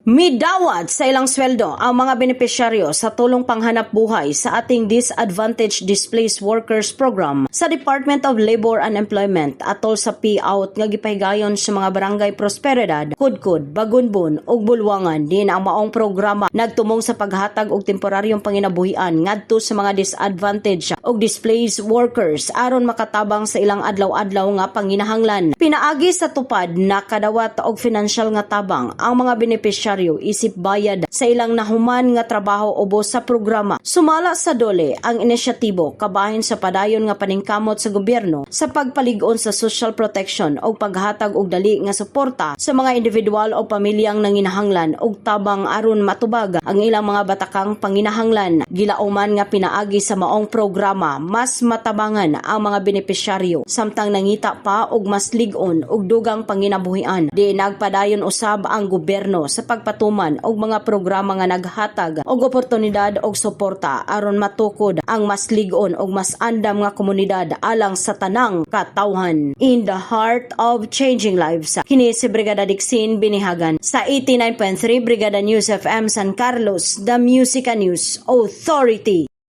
Midawat sa ilang sweldo ang mga benepisyaryo sa tulong panghanap buhay sa ating Disadvantaged Displaced Workers Program sa Department of Labor and Employment atol sa payout nga gipahigayon sa mga barangay Prosperidad, Kudkud, Bagunbon ug Bulwangan. Din ang maong programa nagtumong sa paghatag og temporaryong panginabuhian ngadto sa mga disadvantaged ug displaced workers aron makatabang sa ilang adlaw-adlaw nga panginahanglan. Pinaagi sa tupad nakadawat og financial nga tabang ang mga benepisyaryo isip bayad sa ilang nahuman nga trabaho ubos sa programa. Sumala sa dole ang inisyatibo kabahin sa padayon nga paningkamot sa gobyerno sa pagpalig-on sa social protection o paghatag og dali nga suporta sa mga individual o pamilyang nanginahanglan og tabang aron matubag ang ilang mga batakang panginahanglan. Gilauman nga pinaagi sa maong programa mas matabangan ang mga benepisyaryo samtang nangita pa og mas lig-on og dugang panginabuhian. Di nagpadayon usab ang gobyerno sa patuman og mga programa nga naghatag og oportunidad og suporta aron matukod ang mas lig-on og mas andam nga komunidad alang sa tanang katawhan. In the heart of changing lives, kini si Brigada Dixin Binihagan sa 89.3 Brigada News FM San Carlos, the Musica News Authority.